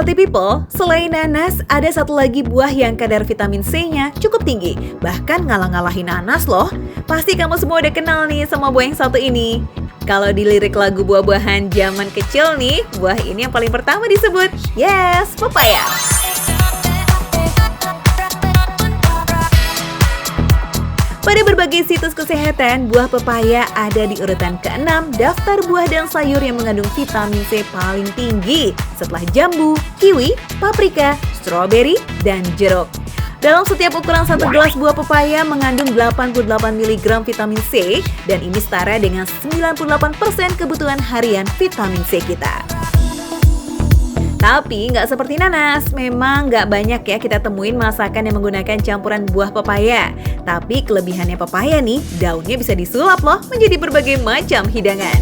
Healthy people, selain nanas, ada satu lagi buah yang kadar vitamin C-nya cukup tinggi. Bahkan ngalah-ngalahin nanas loh. Pasti kamu semua udah kenal nih sama buah yang satu ini. Kalau di lirik lagu buah-buahan zaman kecil nih, buah ini yang paling pertama disebut. Yes, pepaya. Pada berbagai situs kesehatan, buah pepaya ada di urutan ke-6 daftar buah dan sayur yang mengandung vitamin C paling tinggi setelah jambu, kiwi, paprika, stroberi, dan jeruk. Dalam setiap ukuran satu gelas buah pepaya mengandung 88 mg vitamin C dan ini setara dengan 98% kebutuhan harian vitamin C kita. Tapi nggak seperti nanas, memang nggak banyak ya kita temuin masakan yang menggunakan campuran buah pepaya. Tapi kelebihannya pepaya nih, daunnya bisa disulap loh menjadi berbagai macam hidangan.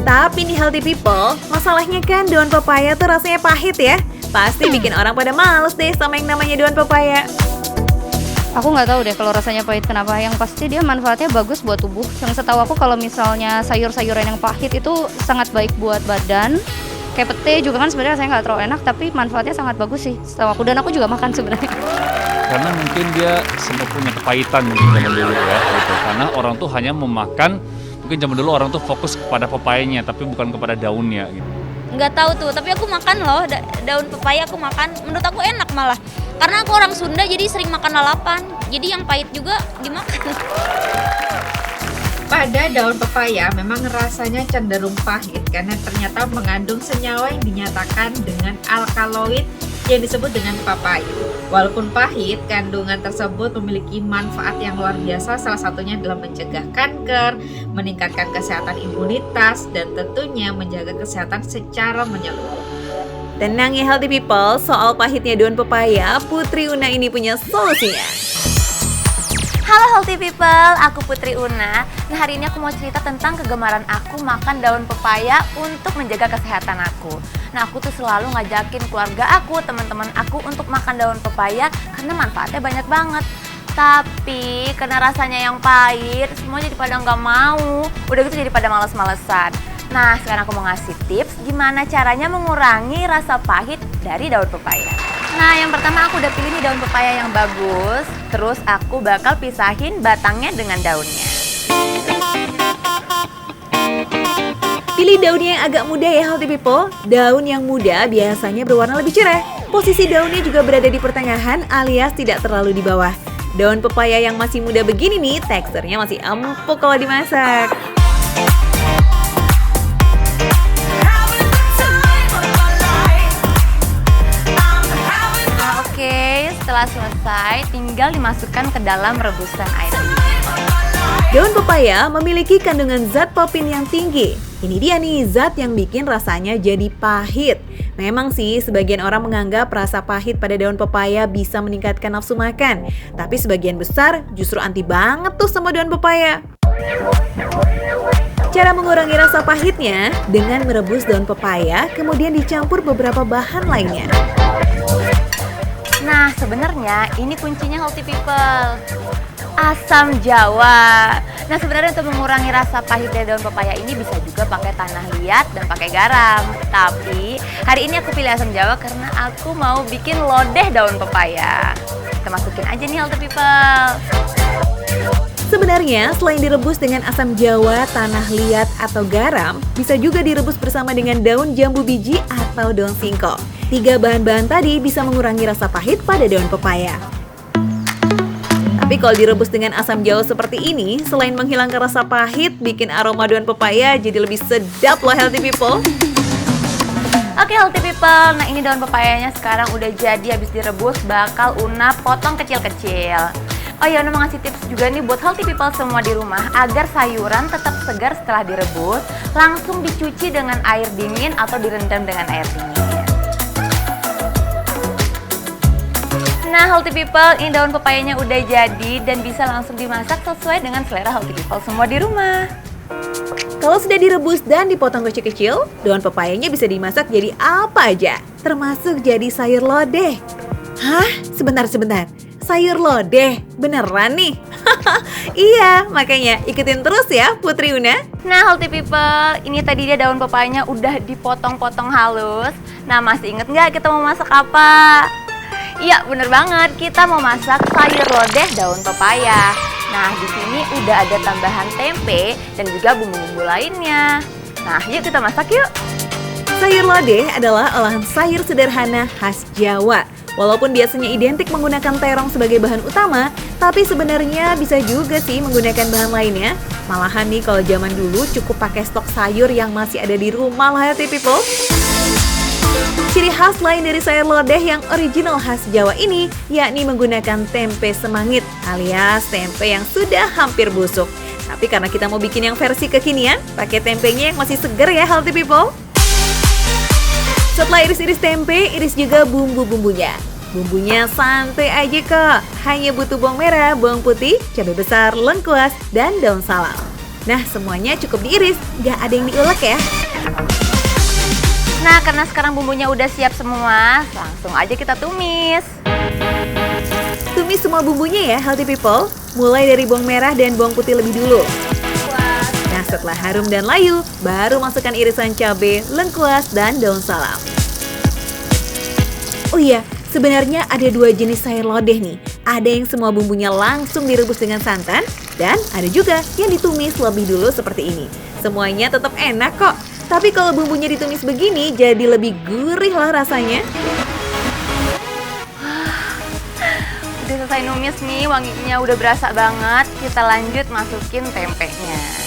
Tapi nih healthy people, masalahnya kan daun pepaya tuh rasanya pahit ya. Pasti bikin orang pada males deh sama yang namanya daun pepaya. Aku nggak tahu deh kalau rasanya pahit kenapa. Yang pasti dia manfaatnya bagus buat tubuh. Yang setahu aku kalau misalnya sayur-sayuran yang pahit itu sangat baik buat badan. Kayak pete juga kan sebenarnya saya nggak terlalu enak, tapi manfaatnya sangat bagus sih setahu aku. Dan aku juga makan sebenarnya. Karena mungkin dia sempat punya kepahitan mungkin zaman dulu ya gitu. Karena orang tuh hanya memakan, mungkin zaman dulu orang tuh fokus kepada pepayanya tapi bukan kepada daunnya gitu. Nggak tahu tuh, tapi aku makan loh daun pepaya, aku makan. Menurut aku enak malah. Karena aku orang Sunda jadi sering makan lalapan. Jadi yang pahit juga dimakan. Pada daun pepaya memang rasanya cenderung pahit karena ternyata mengandung senyawa yang dinyatakan dengan alkaloid yang disebut dengan papain. Walaupun pahit, kandungan tersebut memiliki manfaat yang luar biasa, salah satunya dalam mencegah kanker, meningkatkan kesehatan imunitas, dan tentunya menjaga kesehatan secara menyeluruh. Tenang ya healthy people, soal pahitnya daun pepaya, Putri Una ini punya solusinya. Halo healthy people, aku Putri Una. Nah hari ini aku mau cerita tentang kegemaran aku makan daun pepaya untuk menjaga kesehatan aku. Nah aku tuh selalu ngajakin keluarga aku, teman-teman aku untuk makan daun pepaya karena manfaatnya banyak banget. Tapi karena rasanya yang pahit, semua jadi pada nggak mau. Udah gitu jadi pada males-malesan. Nah sekarang aku mau ngasih tips gimana caranya mengurangi rasa pahit dari daun pepaya. Nah yang pertama aku udah pilih nih daun pepaya yang bagus. Terus aku bakal pisahin batangnya dengan daunnya. Pilih daunnya yang agak muda ya healthy people. Daun yang muda biasanya berwarna lebih cerah. Posisi daunnya juga berada di pertengahan alias tidak terlalu di bawah. Daun pepaya yang masih muda begini nih, teksturnya masih empuk kalau dimasak. Setelah selesai, tinggal dimasukkan ke dalam rebusan air. Daun pepaya memiliki kandungan zat popin yang tinggi. Ini dia nih zat yang bikin rasanya jadi pahit. Memang sih sebagian orang menganggap rasa pahit pada daun pepaya bisa meningkatkan nafsu makan. Tapi sebagian besar justru anti banget tuh sama daun pepaya. Cara mengurangi rasa pahitnya dengan merebus daun pepaya kemudian dicampur beberapa bahan lainnya. Nah, sebenarnya ini kuncinya healthy people. Asam jawa. Nah, sebenarnya untuk mengurangi rasa pahit dari daun pepaya ini bisa juga pakai tanah liat dan pakai garam. Tapi hari ini aku pilih asam jawa karena aku mau bikin lodeh daun pepaya. Kita masukin aja nih healthy people. Sebenarnya selain direbus dengan asam jawa, tanah liat, atau garam, bisa juga direbus bersama dengan daun jambu biji atau daun singkong. 3 bahan-bahan tadi bisa mengurangi rasa pahit pada daun pepaya. Tapi kalau direbus dengan asam jawa seperti ini, selain menghilangkan rasa pahit, bikin aroma daun pepaya jadi lebih sedap loh healthy people. Oke healthy people, nah ini daun pepayanya sekarang udah jadi, habis direbus bakal Una potong kecil-kecil. Oh ya, Una mau ngasih tips juga nih buat healthy people semua di rumah agar sayuran tetap segar setelah direbus, langsung dicuci dengan air dingin atau direndam dengan air dingin. Nah healthy people, ini daun pepayanya udah jadi dan bisa langsung dimasak sesuai dengan selera healthy people semua di rumah. Kalau sudah direbus dan dipotong kecil-kecil, daun pepayanya bisa dimasak jadi apa aja, termasuk jadi sayur lodeh. Hah? Sebentar. Sayur lodeh? Beneran nih? Iya, makanya ikutin terus ya Putri Una. Nah, healthy people, ini tadi dia daun pepayanya udah dipotong-potong halus. Nah, masih inget nggak kita mau masak apa? Iya, bener banget. Kita mau masak sayur lodeh daun pepaya. Nah, di sini udah ada tambahan tempe dan juga bumbu-bumbu lainnya. Nah, yuk kita masak yuk. Sayur lodeh adalah olahan sayur sederhana khas Jawa. Walaupun biasanya identik menggunakan terong sebagai bahan utama, tapi sebenarnya bisa juga sih menggunakan bahan lainnya. Malahan nih kalau zaman dulu cukup pakai stok sayur yang masih ada di rumah lah ya people. Ciri khas lain dari sayur lodeh yang original khas Jawa ini, yakni menggunakan tempe semangit alias tempe yang sudah hampir busuk. Tapi karena kita mau bikin yang versi kekinian, pakai tempenya yang masih seger ya healthy people. Setelah iris-iris tempe, iris juga bumbu-bumbunya. Bumbunya santai aja kok, hanya butuh bawang merah, bawang putih, cabai besar, lengkuas, dan daun salam. Nah, semuanya cukup diiris, nggak ada yang diulek ya. Nah, karena sekarang bumbunya udah siap semua, langsung aja kita tumis. Tumis semua bumbunya ya healthy people, mulai dari bawang merah dan bawang putih lebih dulu. Nah, setelah harum dan layu, baru masukkan irisan cabai, lengkuas, dan daun salam. Oh iya, sebenarnya ada dua jenis sayur lodeh nih. Ada yang semua bumbunya langsung direbus dengan santan, dan ada juga yang ditumis lebih dulu seperti ini. Semuanya tetap enak kok, tapi kalau bumbunya ditumis begini jadi lebih gurih lah rasanya. Udah selesai numis nih, wanginya udah berasa banget. Kita lanjut masukin tempenya.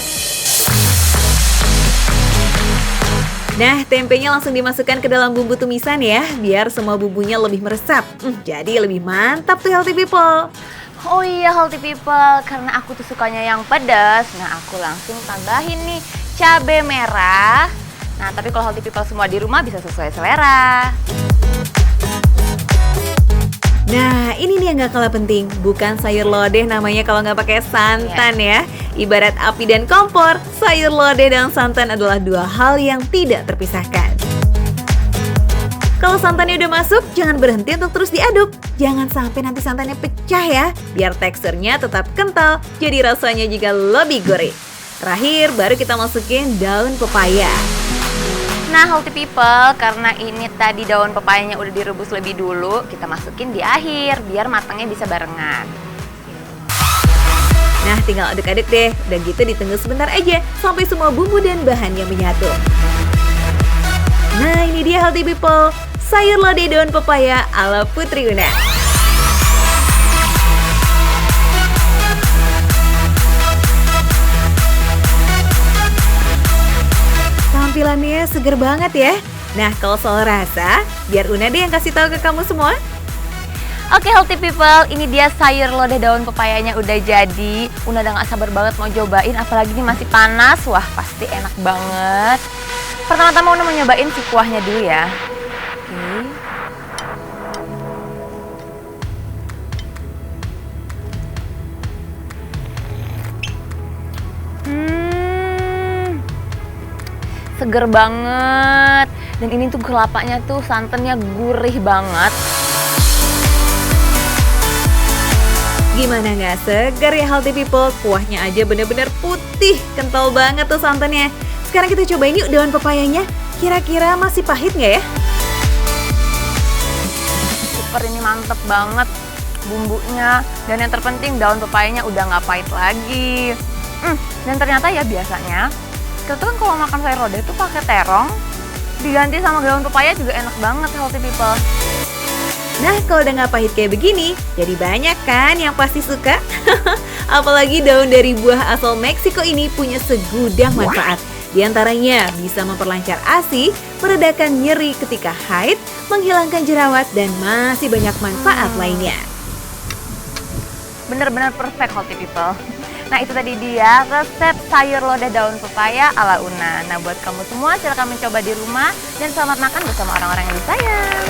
Nah, tempenya langsung dimasukkan ke dalam bumbu tumisan ya, biar semua bumbunya lebih meresap. Jadi lebih mantap tuh healthy people. Oh iya healthy people, karena aku tuh sukanya yang pedas. Nah, aku langsung tambahin nih cabai merah. Nah, tapi kalau healthy people semua di rumah bisa sesuai selera. Nah, ini nih yang gak kalah penting. Bukan sayur lodeh namanya kalau nggak pakai santan ya. Ibarat api dan kompor, sayur lodeh dan santan adalah dua hal yang tidak terpisahkan. Kalau santannya udah masuk, jangan berhenti untuk terus diaduk. Jangan sampai nanti santannya pecah ya, biar teksturnya tetap kental, jadi rasanya juga lebih gurih. Terakhir, baru kita masukin daun pepaya. Nah healthy people, karena ini tadi daun pepayanya udah direbus lebih dulu, kita masukin di akhir biar matangnya bisa barengan. Nah, tinggal aduk-aduk deh. Udah gitu ditunggu sebentar aja sampai semua bumbu dan bahannya menyatu. Nah, ini dia healthy people, sayur lodeh daun pepaya ala Putri Una. Tampilannya seger banget ya. Nah, kalau soal rasa, biar Una deh yang kasih tahu ke kamu semua. Oke healthy people, ini dia sayur lodeh daun pepayanya udah jadi. Una udah gak sabar banget mau cobain, apalagi ini masih panas. Wah pasti enak banget. Pertama-tama Una mau nyobain si kuahnya dulu ya. Oke. Seger banget. Dan ini tuh kelapanya tuh santannya gurih banget. Gimana nggak segar ya healthy people? Kuahnya aja bener-bener putih, kental banget tuh santannya. Sekarang kita cobain yuk daun pepayanya. Kira-kira masih pahit nggak ya? Super, ini mantep banget bumbunya. Dan yang terpenting daun pepayanya udah nggak pahit lagi. Dan ternyata ya biasanya kita tuh kan kalau makan sayur lodeh tuh pakai terong, diganti sama daun pepaya juga enak banget healthy people. Nah, kalau udah nggak pahit kayak begini, jadi banyak kan yang pasti suka? Apalagi daun dari buah asal Meksiko ini punya segudang manfaat. Di antaranya bisa memperlancar ASI, meredakan nyeri ketika haid, menghilangkan jerawat, dan masih banyak manfaat lainnya. Bener-bener perfect healthy people. Nah itu tadi dia resep sayur lodeh daun pepaya ala Una. Nah buat kamu semua silakan mencoba di rumah dan selamat makan bersama orang-orang yang disayang.